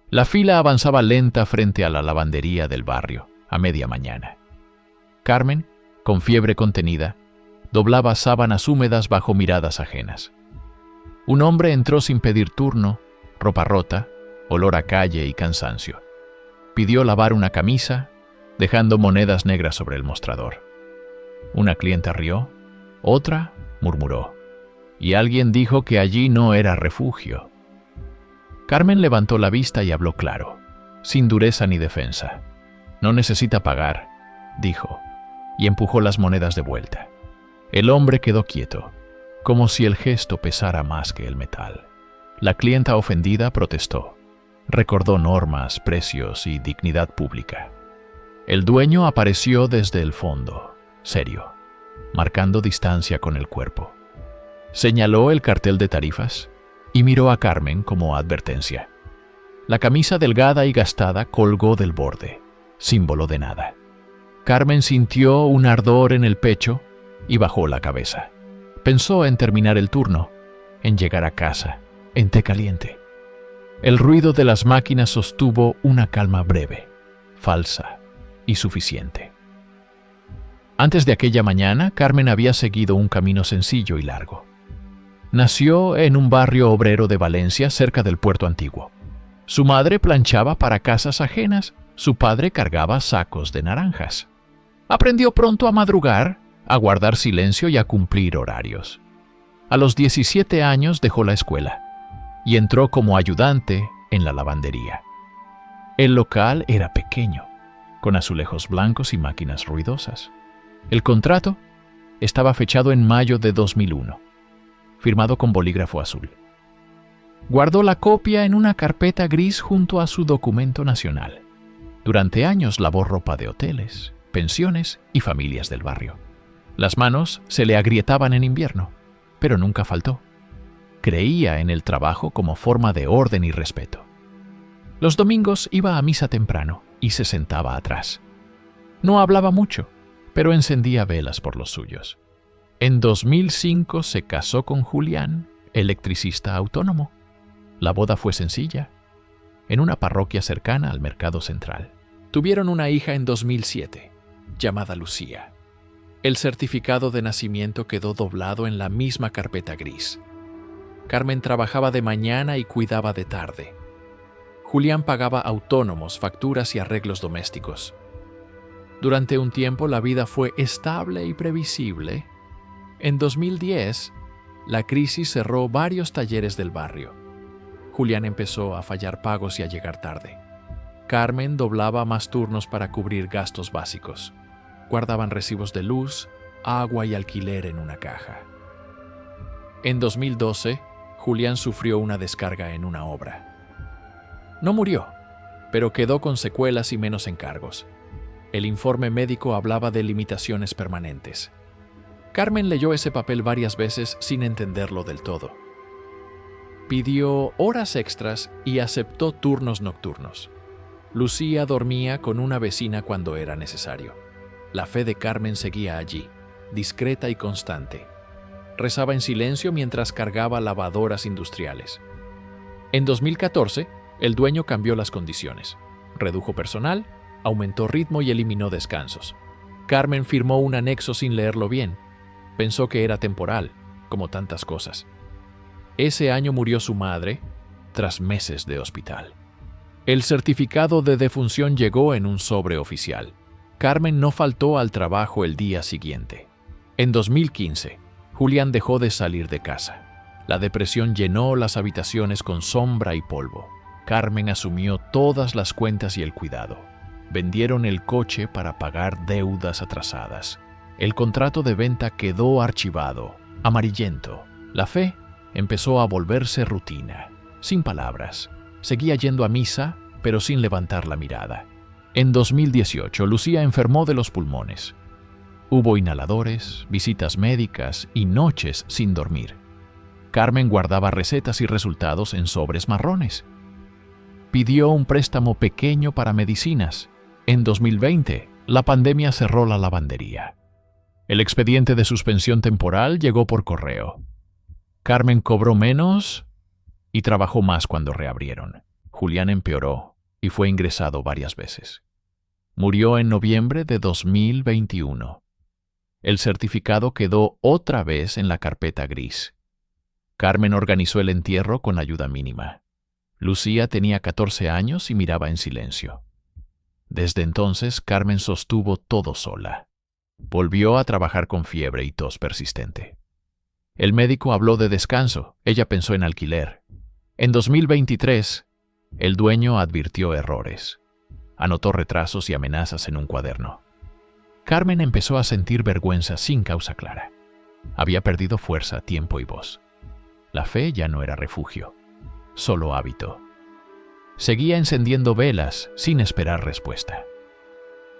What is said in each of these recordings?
La fila avanzaba lenta frente a la lavandería del barrio, a media mañana. Carmen, con fiebre contenida, doblaba sábanas húmedas bajo miradas ajenas. Un hombre entró sin pedir turno, ropa rota, olor a calle y cansancio. Pidió lavar una camisa, dejando monedas negras sobre el mostrador. Una clienta rió, otra murmuró, y alguien dijo que allí no era refugio. Carmen levantó la vista y habló claro, sin dureza ni defensa. «No necesita pagar», dijo, y empujó las monedas de vuelta. El hombre quedó quieto, como si el gesto pesara más que el metal. La clienta ofendida protestó. Recordó normas, precios y dignidad pública. El dueño apareció desde el fondo, serio, marcando distancia con el cuerpo. Señaló el cartel de tarifas y miró a Carmen como advertencia. La camisa delgada y gastada colgó del borde, símbolo de nada. Carmen sintió un ardor en el pecho y bajó la cabeza. Pensó en terminar el turno, en llegar a casa, en té caliente. El ruido de las máquinas sostuvo una calma breve, falsa y suficiente. Antes de aquella mañana, Carmen había seguido un camino sencillo y largo. Nació en un barrio obrero de Valencia, cerca del puerto antiguo. Su madre planchaba para casas ajenas, su padre cargaba sacos de naranjas. Aprendió pronto a madrugar, a guardar silencio y a cumplir horarios. A los 17 años dejó la escuela y entró como ayudante en la lavandería. El local era pequeño, con azulejos blancos y máquinas ruidosas. El contrato estaba fechado en mayo de 2001, firmado con bolígrafo azul. Guardó la copia en una carpeta gris junto a su documento nacional. Durante años lavó ropa de hoteles, pensiones y familias del barrio. Las manos se le agrietaban en invierno, pero nunca faltó. Creía en el trabajo como forma de orden y respeto. Los domingos iba a misa temprano y se sentaba atrás. No hablaba mucho, pero encendía velas por los suyos. En 2005 se casó con Julián, electricista autónomo. La boda fue sencilla, en una parroquia cercana al Mercado Central. Tuvieron una hija en 2007, llamada Lucía. El certificado de nacimiento quedó doblado en la misma carpeta gris. Carmen trabajaba de mañana y cuidaba de tarde. Julián pagaba autónomos, facturas y arreglos domésticos. Durante un tiempo la vida fue estable y previsible. En 2010, la crisis cerró varios talleres del barrio. Julián empezó a fallar pagos y a llegar tarde. Carmen doblaba más turnos para cubrir gastos básicos. Guardaban recibos de luz, agua y alquiler en una caja. En 2012, Julián sufrió una descarga en una obra. No murió, pero quedó con secuelas y menos encargos. El informe médico hablaba de limitaciones permanentes. Carmen leyó ese papel varias veces sin entenderlo del todo. Pidió horas extras y aceptó turnos nocturnos. Lucía dormía con una vecina cuando era necesario. La fe de Carmen seguía allí, discreta y constante. Rezaba en silencio mientras cargaba lavadoras industriales. En 2014, el dueño cambió las condiciones. Redujo personal, aumentó ritmo y eliminó descansos. Carmen firmó un anexo sin leerlo bien. Pensó que era temporal, como tantas cosas. Ese año murió su madre, tras meses de hospital. El certificado de defunción llegó en un sobre oficial. Carmen no faltó al trabajo el día siguiente. En 2015, Julián dejó de salir de casa. La depresión llenó las habitaciones con sombra y polvo. Carmen asumió todas las cuentas y el cuidado. Vendieron el coche para pagar deudas atrasadas. El contrato de venta quedó archivado, amarillento. La fe empezó a volverse rutina, sin palabras. Seguía yendo a misa, pero sin levantar la mirada. En 2018, Lucía enfermó de los pulmones. Hubo inhaladores, visitas médicas y noches sin dormir. Carmen guardaba recetas y resultados en sobres marrones. Pidió un préstamo pequeño para medicinas. En 2020, la pandemia cerró la lavandería. El expediente de suspensión temporal llegó por correo. Carmen cobró menos y trabajó más cuando reabrieron. Julián empeoró y fue ingresado varias veces. Murió en noviembre de 2021. El certificado quedó otra vez en la carpeta gris. Carmen organizó el entierro con ayuda mínima. Lucía tenía 14 años y miraba en silencio. Desde entonces, Carmen sostuvo todo sola. Volvió a trabajar con fiebre y tos persistente. El médico habló de descanso. Ella pensó en alquiler. En 2023, el dueño advirtió errores. Anotó retrasos y amenazas en un cuaderno. Carmen empezó a sentir vergüenza sin causa clara. Había perdido fuerza, tiempo y voz. La fe ya no era refugio, solo hábito. Seguía encendiendo velas sin esperar respuesta.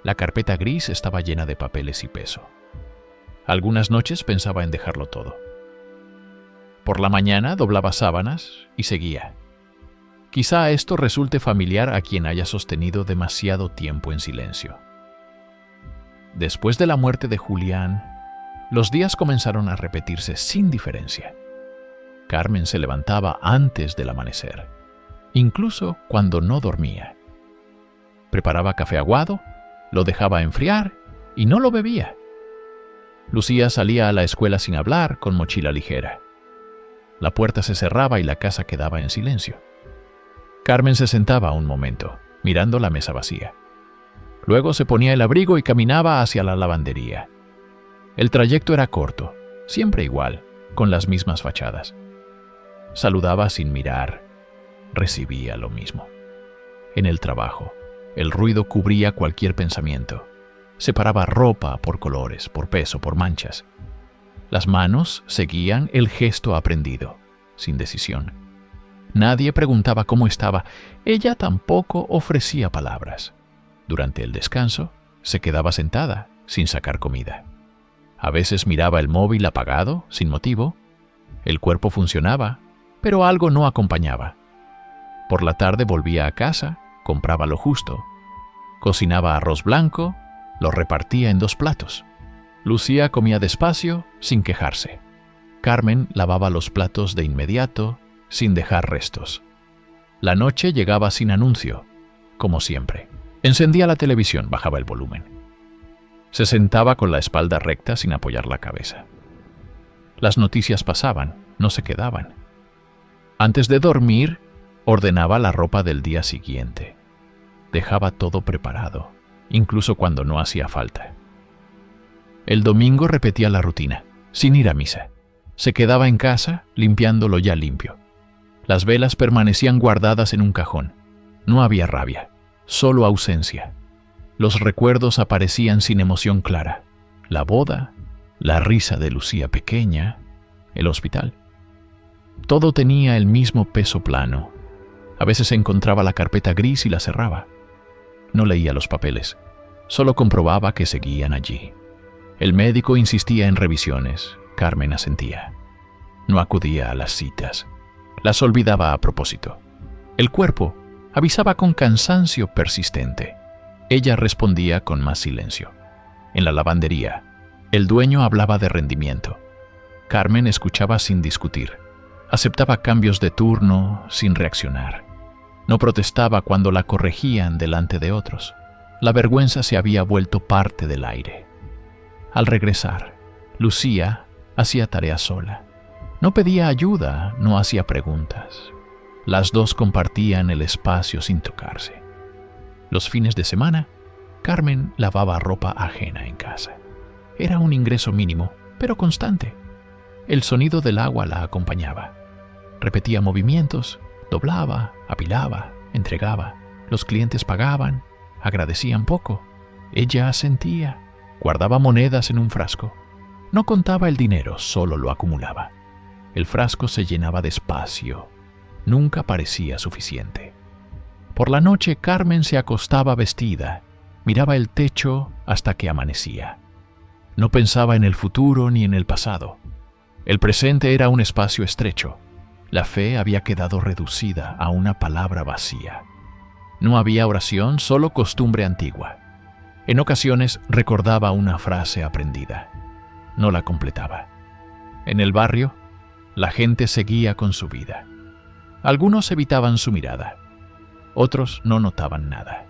La carpeta gris estaba llena de papeles y peso. Algunas noches pensaba en dejarlo todo. Por la mañana doblaba sábanas y seguía. Quizá esto resulte familiar a quien haya sostenido demasiado tiempo en silencio. Después de la muerte de Julián, los días comenzaron a repetirse sin diferencia. Carmen se levantaba antes del amanecer, incluso cuando no dormía. Preparaba café aguado, lo dejaba enfriar y no lo bebía. Lucía salía a la escuela sin hablar, con mochila ligera. La puerta se cerraba y la casa quedaba en silencio. Carmen se sentaba un momento, mirando la mesa vacía. Luego se ponía el abrigo y caminaba hacia la lavandería. El trayecto era corto, siempre igual, con las mismas fachadas. Saludaba sin mirar, recibía lo mismo. En el trabajo, el ruido cubría cualquier pensamiento. Separaba ropa por colores, por peso, por manchas. Las manos seguían el gesto aprendido, sin decisión. Nadie preguntaba cómo estaba, ella tampoco ofrecía palabras. Durante el descanso, se quedaba sentada, sin sacar comida. A veces miraba el móvil apagado, sin motivo. El cuerpo funcionaba, pero algo no acompañaba. Por la tarde volvía a casa, compraba lo justo. Cocinaba arroz blanco, lo repartía en 2 platos. Lucía comía despacio, sin quejarse. Carmen lavaba los platos de inmediato, sin dejar restos. La noche llegaba sin anuncio, como siempre. Encendía la televisión, bajaba el volumen. Se sentaba con la espalda recta sin apoyar la cabeza. Las noticias pasaban, no se quedaban. Antes de dormir, ordenaba la ropa del día siguiente. Dejaba todo preparado, incluso cuando no hacía falta. El domingo repetía la rutina, sin ir a misa. Se quedaba en casa, limpiando lo ya limpio. Las velas permanecían guardadas en un cajón. No había rabia, solo ausencia. Los recuerdos aparecían sin emoción clara. La boda, la risa de Lucía pequeña, el hospital. Todo tenía el mismo peso plano. A veces encontraba la carpeta gris y la cerraba. No leía los papeles, solo comprobaba que seguían allí. El médico insistía en revisiones. Carmen asentía. No acudía a las citas. Las olvidaba a propósito. El cuerpo avisaba con cansancio persistente. Ella respondía con más silencio. En la lavandería, el dueño hablaba de rendimiento. Carmen escuchaba sin discutir. Aceptaba cambios de turno sin reaccionar. No protestaba cuando la corregían delante de otros. La vergüenza se había vuelto parte del aire. Al regresar, Lucía hacía tarea sola. No pedía ayuda, no hacía preguntas. Las dos compartían el espacio sin tocarse. Los fines de semana, Carmen lavaba ropa ajena en casa. Era un ingreso mínimo, pero constante. El sonido del agua la acompañaba. Repetía movimientos, doblaba, apilaba, entregaba. Los clientes pagaban, agradecían poco. Ella asentía, guardaba monedas en un frasco. No contaba el dinero, solo lo acumulaba. El frasco se llenaba despacio. Nunca parecía suficiente. Por la noche, Carmen se acostaba vestida, miraba el techo hasta que amanecía. No pensaba en el futuro ni en el pasado. El presente era un espacio estrecho. La fe había quedado reducida a una palabra vacía. No había oración, solo costumbre antigua. En ocasiones recordaba una frase aprendida. No la completaba. En el barrio, la gente seguía con su vida. Algunos evitaban su mirada. Otros no notaban nada.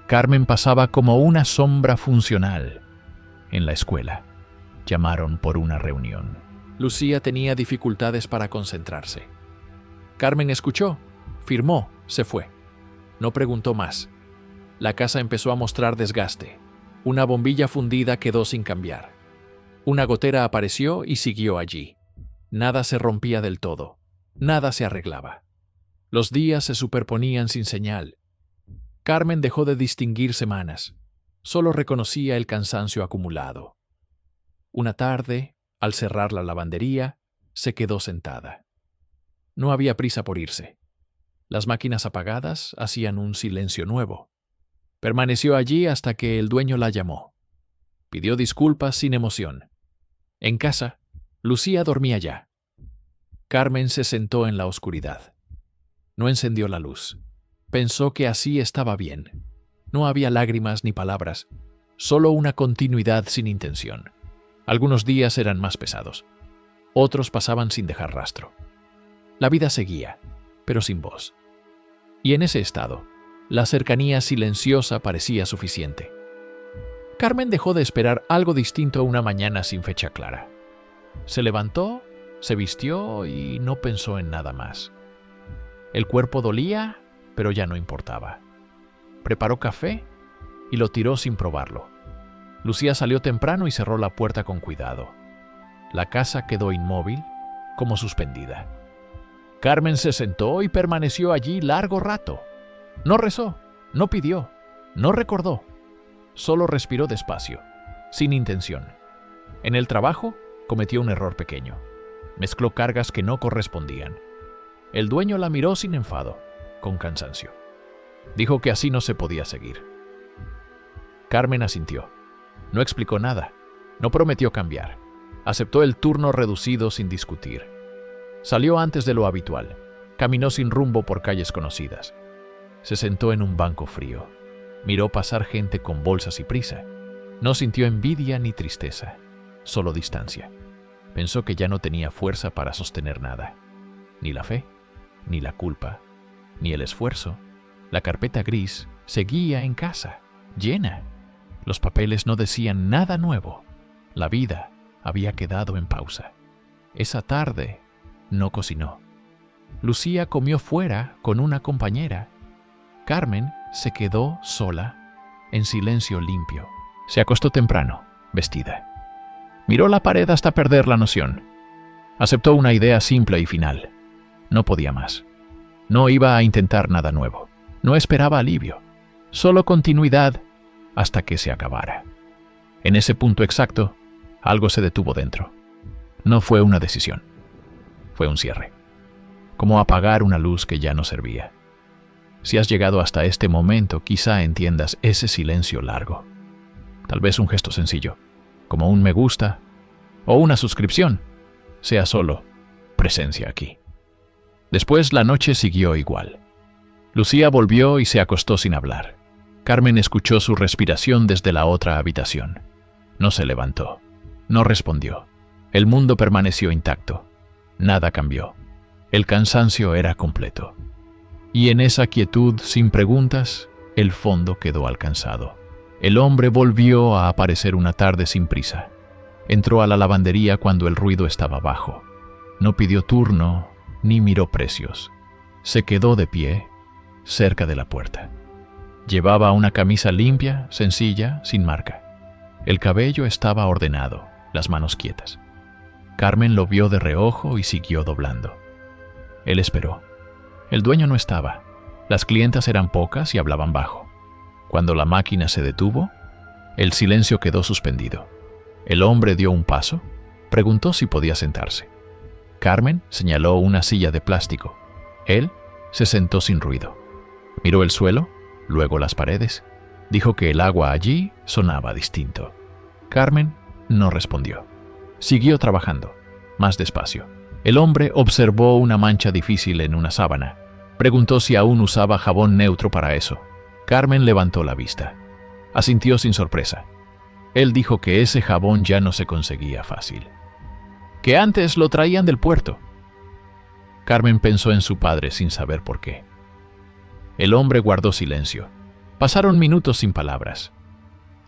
Carmen pasaba como una sombra funcional. En la escuela, llamaron por una reunión. Lucía tenía dificultades para concentrarse. Carmen escuchó, firmó, se fue. No preguntó más. La casa empezó a mostrar desgaste. Una bombilla fundida quedó sin cambiar. Una gotera apareció y siguió allí. Nada se rompía del todo. Nada se arreglaba. Los días se superponían sin señal. Carmen dejó de distinguir semanas. Solo reconocía el cansancio acumulado. Una tarde, al cerrar la lavandería, se quedó sentada. No había prisa por irse. Las máquinas apagadas hacían un silencio nuevo. Permaneció allí hasta que el dueño la llamó. Pidió disculpas sin emoción. En casa, Lucía dormía ya. Carmen se sentó en la oscuridad. No encendió la luz. Pensó que así estaba bien. No había lágrimas ni palabras, solo una continuidad sin intención. Algunos días eran más pesados. Otros pasaban sin dejar rastro. La vida seguía, pero sin voz. Y en ese estado, la cercanía silenciosa parecía suficiente. Carmen dejó de esperar algo distinto una mañana sin fecha clara. Se levantó, se vistió y no pensó en nada más. El cuerpo dolía, pero ya no importaba. Preparó café y lo tiró sin probarlo. Lucía salió temprano y cerró la puerta con cuidado. La casa quedó inmóvil, como suspendida. Carmen se sentó y permaneció allí largo rato. No rezó, no pidió, no recordó. Solo respiró despacio, sin intención. En el trabajo, cometió un error pequeño. Mezcló cargas que no correspondían. El dueño la miró sin enfado, con cansancio. Dijo que así no se podía seguir. Carmen asintió. No explicó nada. No prometió cambiar. Aceptó el turno reducido sin discutir. Salió antes de lo habitual. Caminó sin rumbo por calles conocidas. Se sentó en un banco frío. Miró pasar gente con bolsas y prisa. No sintió envidia ni tristeza, solo distancia. Pensó que ya no tenía fuerza para sostener nada. Ni la fe, ni la culpa, ni el esfuerzo. La carpeta gris seguía en casa, llena. Los papeles no decían nada nuevo. La vida había quedado en pausa. Esa tarde no cocinó. Lucía comió fuera con una compañera. Carmen se quedó sola, en silencio limpio. Se acostó temprano, vestida. Miró la pared hasta perder la noción. Aceptó una idea simple y final. No podía más. No iba a intentar nada nuevo. No esperaba alivio. Solo continuidad hasta que se acabara. En ese punto exacto, algo se detuvo dentro. No fue una decisión. Fue un cierre. Como apagar una luz que ya no servía. Si has llegado hasta este momento, quizá entiendas ese silencio largo. Tal vez un gesto sencillo, como un me gusta o una suscripción, sea solo presencia aquí. Después la noche siguió igual. Lucía volvió y se acostó sin hablar. Carmen escuchó su respiración desde la otra habitación. No se levantó, no respondió. El mundo permaneció intacto. Nada cambió. El cansancio era completo. Y en esa quietud, sin preguntas, el fondo quedó alcanzado. El hombre volvió a aparecer una tarde sin prisa. Entró a la lavandería cuando el ruido estaba bajo. No pidió turno, ni miró precios. Se quedó de pie, cerca de la puerta. Llevaba una camisa limpia, sencilla, sin marca. El cabello estaba ordenado, las manos quietas. Carmen lo vio de reojo y siguió doblando. Él esperó. El dueño no estaba. Las clientas eran pocas y hablaban bajo. Cuando la máquina se detuvo, el silencio quedó suspendido. El hombre dio un paso, preguntó si podía sentarse. Carmen señaló una silla de plástico. Él se sentó sin ruido. Miró el suelo, luego las paredes. Dijo que el agua allí sonaba distinto. Carmen no respondió. Siguió trabajando, más despacio. El hombre observó una mancha difícil en una sábana. Preguntó si aún usaba jabón neutro para eso. Carmen levantó la vista. Asintió sin sorpresa. Él dijo que ese jabón ya no se conseguía fácil. Que antes lo traían del puerto. Carmen pensó en su padre sin saber por qué. El hombre guardó silencio. Pasaron minutos sin palabras.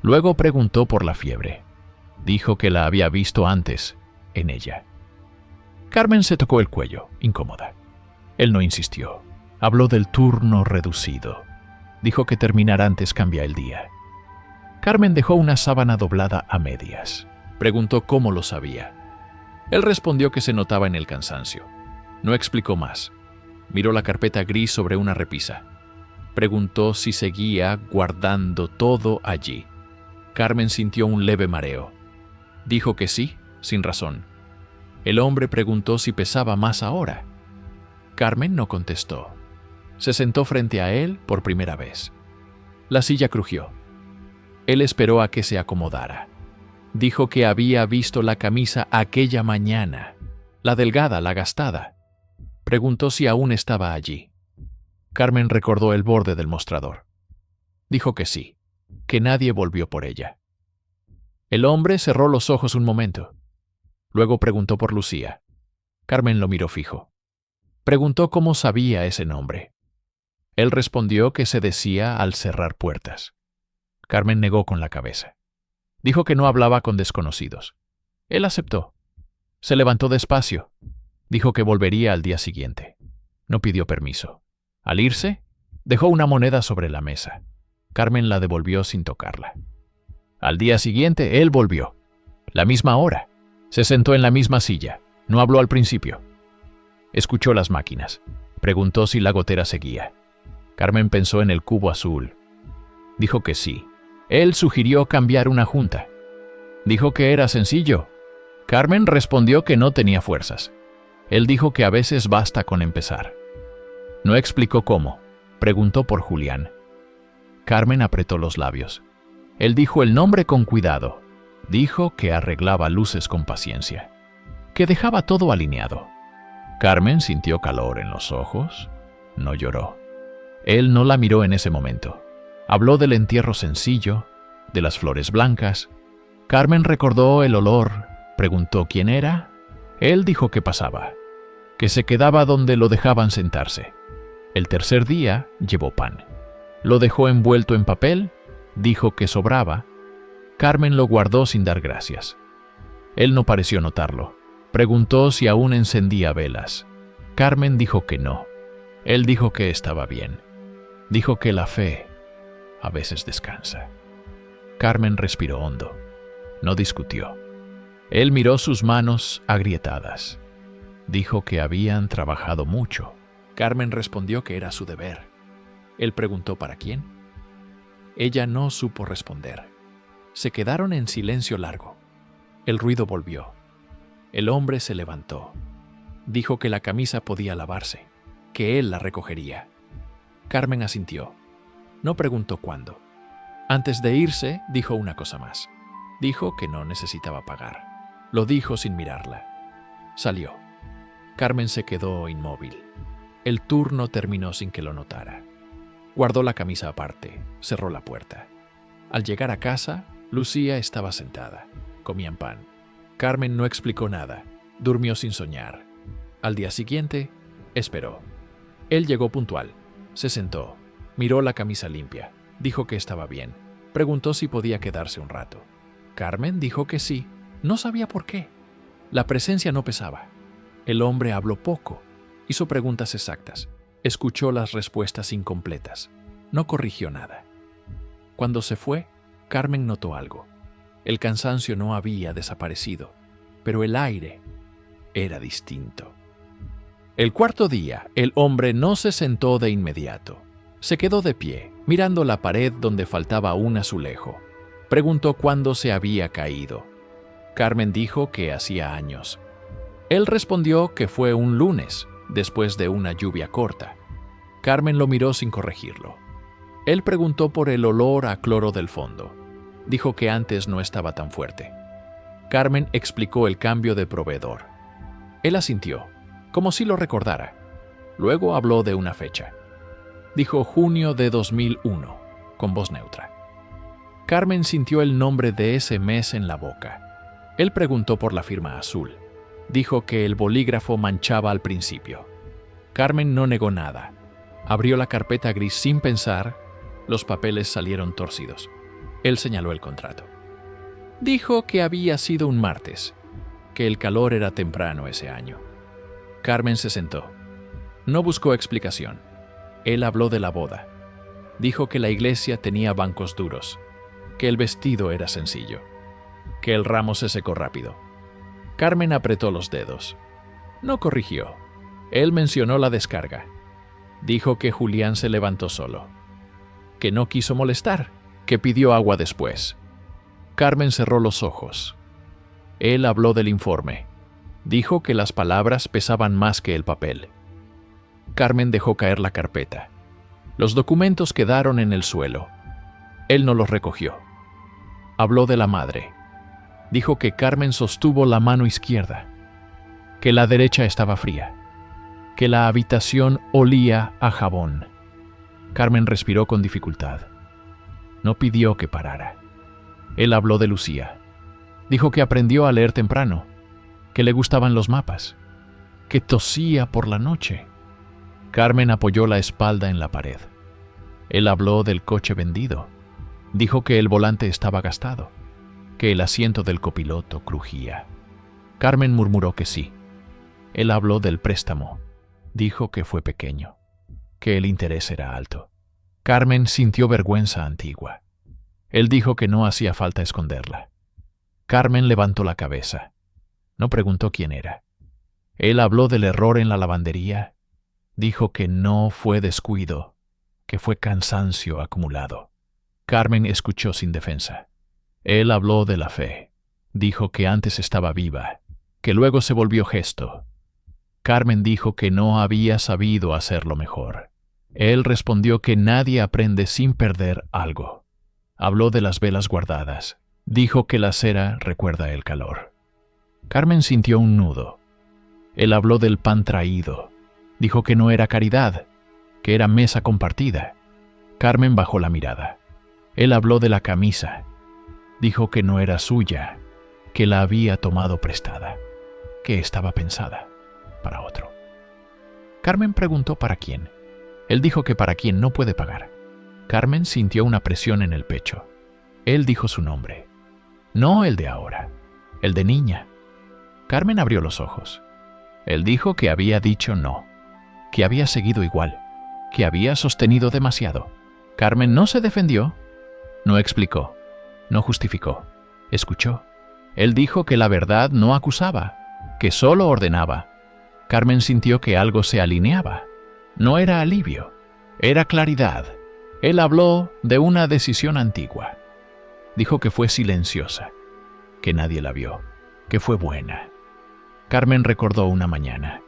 Luego preguntó por la fiebre. Dijo que la había visto antes, en ella. Carmen se tocó el cuello, incómoda. Él no insistió. Habló del turno reducido. Dijo que terminar antes cambia el día. Carmen dejó una sábana doblada a medias. Preguntó cómo lo sabía. Él respondió que se notaba en el cansancio. No explicó más. Miró la carpeta gris sobre una repisa. Preguntó si seguía guardando todo allí. Carmen sintió un leve mareo. Dijo que sí, sin razón. El hombre preguntó si pesaba más ahora. Carmen no contestó. Se sentó frente a él por primera vez. La silla crujió. Él esperó a que se acomodara. Dijo que había visto la camisa aquella mañana, la delgada, la gastada. Preguntó si aún estaba allí. Carmen recordó el borde del mostrador. Dijo que sí, que nadie volvió por ella. El hombre cerró los ojos un momento. Luego preguntó por Lucía. Carmen lo miró fijo. Preguntó cómo sabía ese nombre. Él respondió que se decía al cerrar puertas. Carmen negó con la cabeza. Dijo que no hablaba con desconocidos. Él aceptó. Se levantó despacio. Dijo que volvería al día siguiente. No pidió permiso. Al irse, dejó una moneda sobre la mesa. Carmen la devolvió sin tocarla. Al día siguiente, él volvió. La misma hora. Se sentó en la misma silla. No habló al principio. Escuchó las máquinas. Preguntó si la gotera seguía. Carmen pensó en el cubo azul. Dijo que sí. Él sugirió cambiar una junta. Dijo que era sencillo. Carmen respondió que no tenía fuerzas. Él dijo que a veces basta con empezar. No explicó cómo. Preguntó por Julián. Carmen apretó los labios. Él dijo el nombre con cuidado. Dijo que arreglaba luces con paciencia. Que dejaba todo alineado. Carmen sintió calor en los ojos. No lloró. Él no la miró en ese momento. Habló del entierro sencillo, de las flores blancas. Carmen recordó el olor. Preguntó quién era. Él dijo que pasaba, que se quedaba donde lo dejaban sentarse. El tercer día llevó pan. Lo dejó envuelto en papel. Dijo que sobraba. Carmen lo guardó sin dar gracias. Él no pareció notarlo. Preguntó si aún encendía velas. Carmen dijo que no. Él dijo que estaba bien. Dijo que la fe a veces descansa. Carmen respiró hondo. No discutió. Él miró sus manos agrietadas. Dijo que habían trabajado mucho. Carmen respondió que era su deber. Él preguntó para quién. Ella no supo responder. Se quedaron en silencio largo. El ruido volvió. El hombre se levantó. Dijo que la camisa podía lavarse, que él la recogería. Carmen asintió. No preguntó cuándo. Antes de irse, dijo una cosa más. Dijo que no necesitaba pagar. Lo dijo sin mirarla. Salió. Carmen se quedó inmóvil. El turno terminó sin que lo notara. Guardó la camisa aparte, cerró la puerta. Al llegar a casa, Lucía estaba sentada. Comían pan. Carmen no explicó nada. Durmió sin soñar. Al día siguiente, esperó. Él llegó puntual. Se sentó. Miró la camisa limpia. Dijo que estaba bien. Preguntó si podía quedarse un rato. Carmen dijo que sí. No sabía por qué. La presencia no pesaba. El hombre habló poco. Hizo preguntas exactas. Escuchó las respuestas incompletas. No corrigió nada. Cuando se fue, Carmen notó algo. El cansancio no había desaparecido, pero el aire era distinto. El cuarto día, el hombre no se sentó de inmediato. Se quedó de pie, mirando la pared donde faltaba un azulejo. Preguntó cuándo se había caído. Carmen dijo que hacía años. Él respondió que fue un lunes, después de una lluvia corta. Carmen lo miró sin corregirlo. Él preguntó por el olor a cloro del fondo. Dijo que antes no estaba tan fuerte. Carmen explicó el cambio de proveedor. Él asintió, como si lo recordara. Luego habló de una fecha. Dijo junio de 2001, con voz neutra. Carmen sintió el nombre de ese mes en la boca. Él preguntó por la firma azul. Dijo que el bolígrafo manchaba al principio. Carmen no negó nada. Abrió la carpeta gris sin pensar. Los papeles salieron torcidos. Él señaló el contrato. Dijo que había sido un martes, que el calor era temprano ese año. Carmen se sentó. No buscó explicación. Él habló de la boda. Dijo que la iglesia tenía bancos duros, que el vestido era sencillo, que el ramo se secó rápido. Carmen apretó los dedos. No corrigió. Él mencionó la descarga. Dijo que Julián se levantó solo, que no quiso molestar, que pidió agua después. Carmen cerró los ojos. Él habló del informe. Dijo que las palabras pesaban más que el papel. Carmen dejó caer la carpeta. Los documentos quedaron en el suelo. Él no los recogió. Habló de la madre. Dijo que Carmen sostuvo la mano izquierda, que la derecha estaba fría, que la habitación olía a jabón. Carmen respiró con dificultad. No pidió que parara. Él habló de Lucía. Dijo que aprendió a leer temprano, que le gustaban los mapas, que tosía por la noche. Carmen apoyó la espalda en la pared. Él habló del coche vendido. Dijo que el volante estaba gastado, que el asiento del copiloto crujía. Carmen murmuró que sí. Él habló del préstamo. Dijo que fue pequeño, que el interés era alto. Carmen sintió vergüenza antigua. Él dijo que no hacía falta esconderla. Carmen levantó la cabeza. No preguntó quién era. Él habló del error en la lavandería. Dijo que no fue descuido, que fue cansancio acumulado. Carmen escuchó sin defensa. Él habló de la fe. Dijo que antes estaba viva, que luego se volvió gesto. Carmen dijo que no había sabido hacerlo mejor. Él respondió que nadie aprende sin perder algo. Habló de las velas guardadas. Dijo que la cera recuerda el calor. Carmen sintió un nudo. Él habló del pan traído. Dijo que no era caridad, que era mesa compartida. Carmen bajó la mirada. Él habló de la camisa. Dijo que no era suya, que la había tomado prestada, que estaba pensada para otro. Carmen preguntó para quién. Él dijo que para quien no puede pagar. Carmen sintió una presión en el pecho. Él dijo su nombre. No el de ahora, el de niña. Carmen abrió los ojos. Él dijo que había dicho no, que había seguido igual, que había sostenido demasiado. Carmen no se defendió, no explicó, no justificó, escuchó. Él dijo que la verdad no acusaba, que solo ordenaba. Carmen sintió que algo se alineaba. No era alivio, era claridad. Él habló de una decisión antigua. Dijo que fue silenciosa, que nadie la vio, que fue buena. Carmen recordó una mañana,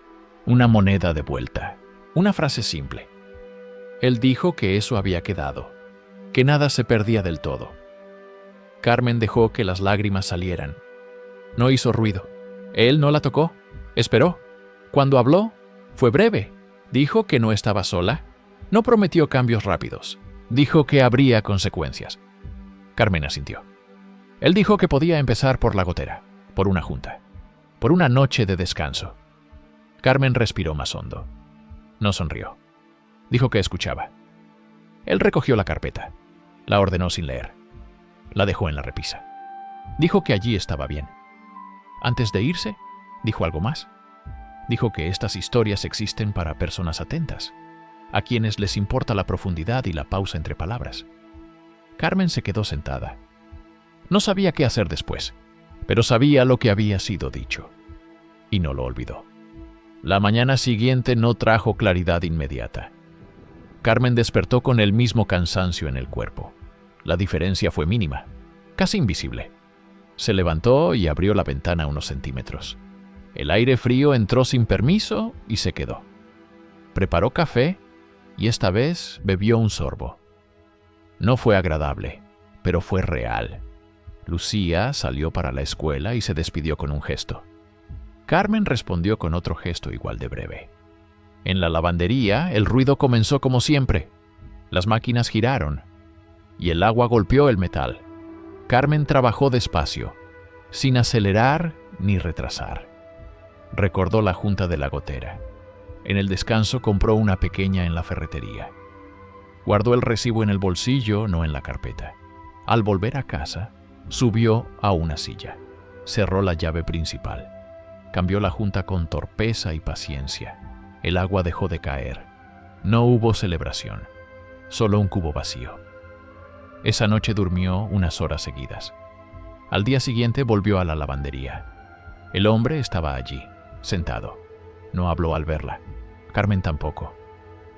una moneda de vuelta, una frase simple. Él dijo que eso había quedado, que nada se perdía del todo. Carmen dejó que las lágrimas salieran. No hizo ruido. Él no la tocó. Esperó. Cuando habló, fue breve. Dijo que no estaba sola. No prometió cambios rápidos. Dijo que habría consecuencias. Carmen asintió. Él dijo que podía empezar por la gotera, por una junta, por una noche de descanso. Carmen respiró más hondo. No sonrió. Dijo que escuchaba. Él recogió la carpeta. La ordenó sin leer. La dejó en la repisa. Dijo que allí estaba bien. Antes de irse, dijo algo más. Dijo que estas historias existen para personas atentas, a quienes les importa la profundidad y la pausa entre palabras. Carmen se quedó sentada. No sabía qué hacer después, pero sabía lo que había sido dicho. Y no lo olvidó. La mañana siguiente no trajo claridad inmediata. Carmen despertó con el mismo cansancio en el cuerpo. La diferencia fue mínima, casi invisible. Se levantó y abrió la ventana unos centímetros. El aire frío entró sin permiso y se quedó. Preparó café y esta vez bebió un sorbo. No fue agradable, pero fue real. Lucía salió para la escuela y se despidió con un gesto. Carmen respondió con otro gesto igual de breve. En la lavandería, el ruido comenzó como siempre. Las máquinas giraron y el agua golpeó el metal. Carmen trabajó despacio, sin acelerar ni retrasar. Recordó la junta de la gotera. En el descanso compró una pequeña en la ferretería. Guardó el recibo en el bolsillo, no en la carpeta. Al volver a casa, subió a una silla. Cerró la llave principal. Cambió la junta con torpeza y paciencia. El agua dejó de caer. No hubo celebración, solo un cubo vacío. Esa noche durmió unas horas seguidas. Al día siguiente volvió a la lavandería. El hombre estaba allí, sentado. No habló al verla. Carmen tampoco.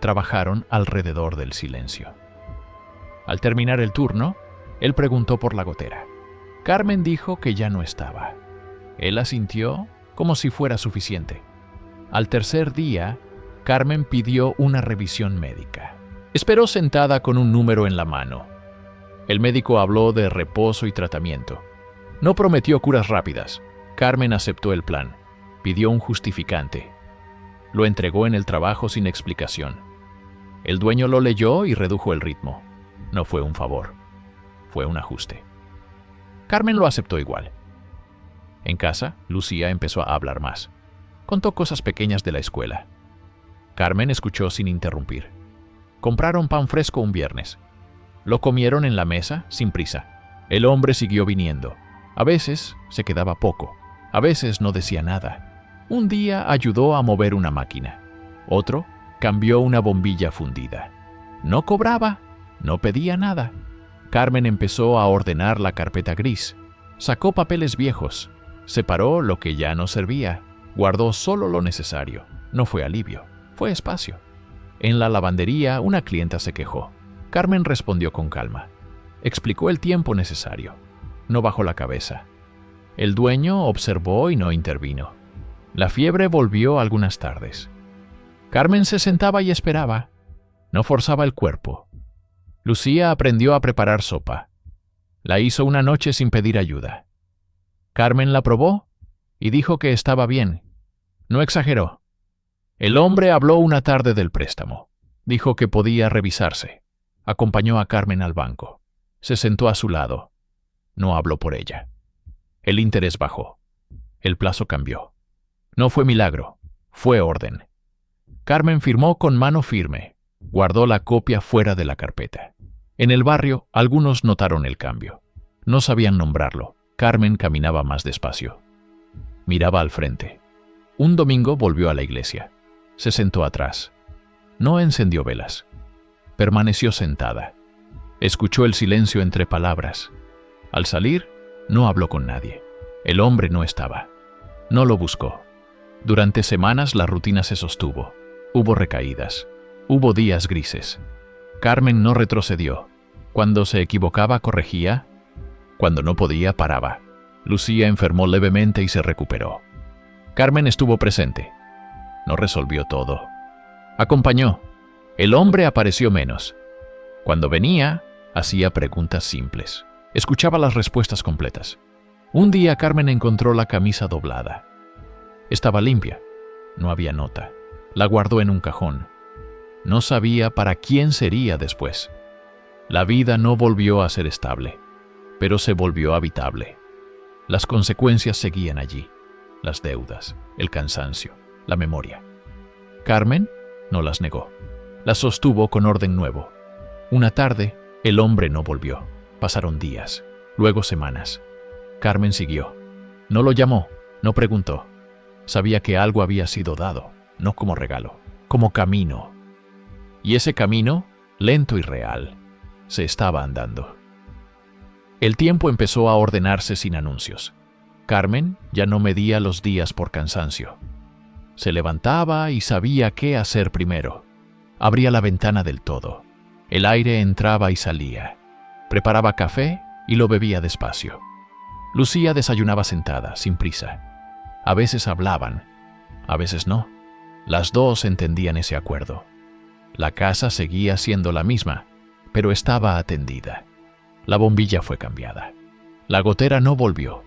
Trabajaron alrededor del silencio. Al terminar el turno, él preguntó por la gotera. Carmen dijo que ya no estaba. Él asintió como si fuera suficiente. Al tercer día, Carmen pidió una revisión médica. Esperó sentada con un número en la mano. El médico habló de reposo y tratamiento. No prometió curas rápidas. Carmen aceptó el plan. Pidió un justificante. Lo entregó en el trabajo sin explicación. El dueño lo leyó y redujo el ritmo. No fue un favor. Fue un ajuste. Carmen lo aceptó igual. En casa, Lucía empezó a hablar más. Contó cosas pequeñas de la escuela. Carmen escuchó sin interrumpir. Compraron pan fresco un viernes. Lo comieron en la mesa, sin prisa. El hombre siguió viniendo. A veces se quedaba poco. A veces no decía nada. Un día ayudó a mover una máquina. Otro cambió una bombilla fundida. No cobraba, no pedía nada. Carmen empezó a ordenar la carpeta gris. Sacó papeles viejos. Separó lo que ya no servía. Guardó solo lo necesario. No fue alivio, fue espacio. En la lavandería, una clienta se quejó. Carmen respondió con calma. Explicó el tiempo necesario. No bajó la cabeza. El dueño observó y no intervino. La fiebre volvió algunas tardes. Carmen se sentaba y esperaba. No forzaba el cuerpo. Lucía aprendió a preparar sopa. La hizo una noche sin pedir ayuda. Carmen la probó y dijo que estaba bien. No exageró. El hombre habló una tarde del préstamo. Dijo que podía revisarse. Acompañó a Carmen al banco. Se sentó a su lado. No habló por ella. El interés bajó. El plazo cambió. No fue milagro, fue orden. Carmen firmó con mano firme. Guardó la copia fuera de la carpeta. En el barrio, algunos notaron el cambio. No sabían nombrarlo. Carmen caminaba más despacio. Miraba al frente. Un domingo volvió a la iglesia. Se sentó atrás. No encendió velas. Permaneció sentada. Escuchó el silencio entre palabras. Al salir, no habló con nadie. El hombre no estaba. No lo buscó. Durante semanas la rutina se sostuvo. Hubo recaídas. Hubo días grises. Carmen no retrocedió. Cuando se equivocaba, corregía. Cuando no podía, paraba. Lucía enfermó levemente y se recuperó. Carmen estuvo presente. No resolvió todo. Acompañó. El hombre apareció menos. Cuando venía, hacía preguntas simples. Escuchaba las respuestas completas. Un día Carmen encontró la camisa doblada. Estaba limpia. No había nota. La guardó en un cajón. No sabía para quién sería después. La vida no volvió a ser estable, pero se volvió habitable. Las consecuencias seguían allí. Las deudas, el cansancio, la memoria. Carmen no las negó. Las sostuvo con orden nuevo. Una tarde, el hombre no volvió. Pasaron días, luego semanas. Carmen siguió. No lo llamó, no preguntó. Sabía que algo había sido dado, no como regalo, como camino. Y ese camino, lento y real, se estaba andando. El tiempo empezó a ordenarse sin anuncios. Carmen ya no medía los días por cansancio. Se levantaba y sabía qué hacer primero. Abría la ventana del todo. El aire entraba y salía. Preparaba café y lo bebía despacio. Lucía desayunaba sentada, sin prisa. A veces hablaban, a veces no. Las dos entendían ese acuerdo. La casa seguía siendo la misma, pero estaba atendida. La bombilla fue cambiada. La gotera no volvió.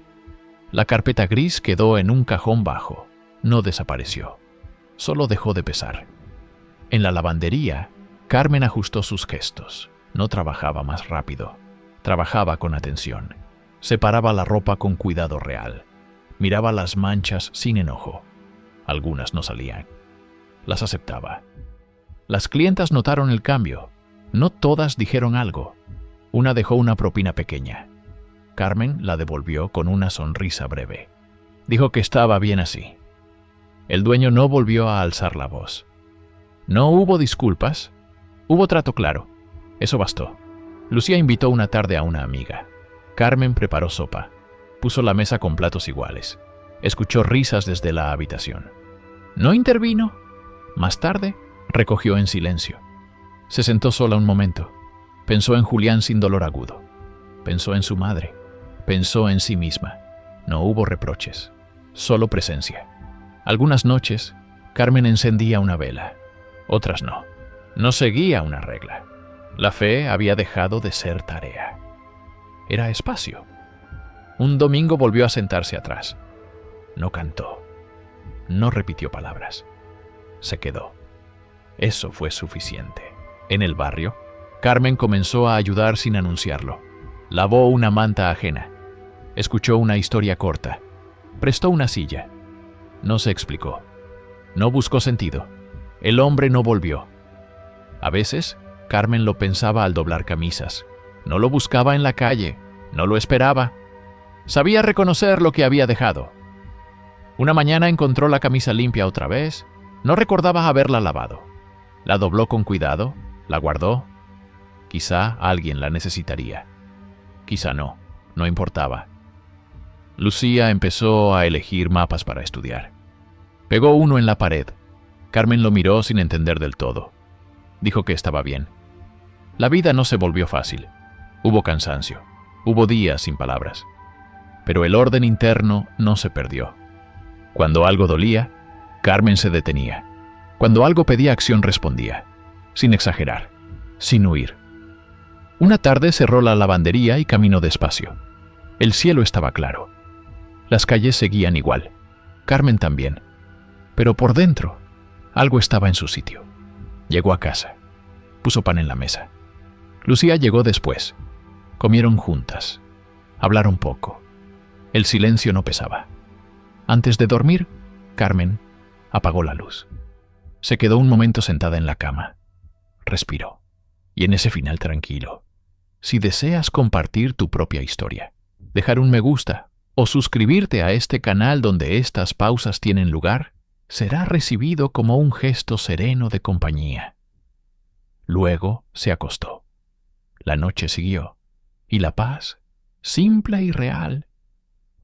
La carpeta gris quedó en un cajón bajo. No desapareció. Solo dejó de pesar. En la lavandería, Carmen ajustó sus gestos. No trabajaba más rápido. Trabajaba con atención. Separaba la ropa con cuidado real. Miraba las manchas sin enojo. Algunas no salían. las aceptaba. Las clientas notaron el cambio. No todas dijeron algo. Una dejó una propina pequeña. Carmen la devolvió con una sonrisa breve. Dijo que estaba bien así. El dueño no volvió a alzar la voz. No hubo disculpas. Hubo trato claro. Eso bastó. Lucía invitó una tarde a una amiga. Carmen preparó sopa. Puso la mesa con platos iguales. Escuchó risas desde la habitación. No intervino. Más tarde, recogió en silencio. Se sentó sola un momento. Pensó en Julián sin dolor agudo. Pensó en su madre. Pensó en sí misma. No hubo reproches. Solo presencia. Algunas noches, Carmen encendía una vela. Otras no. No seguía una regla. La fe había dejado de ser tarea. Era espacio. Un domingo volvió a sentarse atrás. No cantó. No repitió palabras. Se quedó. Eso fue suficiente. En el barrio, Carmen comenzó a ayudar sin anunciarlo. Lavó una manta ajena. Escuchó una historia corta. Prestó una silla. No se explicó. No buscó sentido. El hombre no volvió. A veces, Carmen lo pensaba al doblar camisas. No lo buscaba en la calle. No lo esperaba. Sabía reconocer lo que había dejado. Una mañana encontró la camisa limpia otra vez. No recordaba haberla lavado. La dobló con cuidado, la guardó. Quizá alguien la necesitaría. Quizá no, no importaba. Lucía empezó a elegir mapas para estudiar. Pegó uno en la pared. Carmen lo miró sin entender del todo. Dijo que estaba bien. La vida no se volvió fácil. Hubo cansancio. Hubo días sin palabras. Pero el orden interno no se perdió. Cuando algo dolía, Carmen se detenía. Cuando algo pedía acción, respondía, sin exagerar, sin huir. Una tarde cerró la lavandería y caminó despacio. El cielo estaba claro. Las calles seguían igual. Carmen también. Pero por dentro, algo estaba en su sitio. Llegó a casa. Puso pan en la mesa. Lucía llegó después. Comieron juntas. Hablaron poco. El silencio no pesaba. Antes de dormir, Carmen apagó la luz. Se quedó un momento sentada en la cama. Respiró. Y en ese final tranquilo, si deseas compartir tu propia historia, dejar un me gusta o suscribirte a este canal donde estas pausas tienen lugar, será recibido como un gesto sereno de compañía. Luego se acostó. La noche siguió, y la paz, simple y real,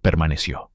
permaneció.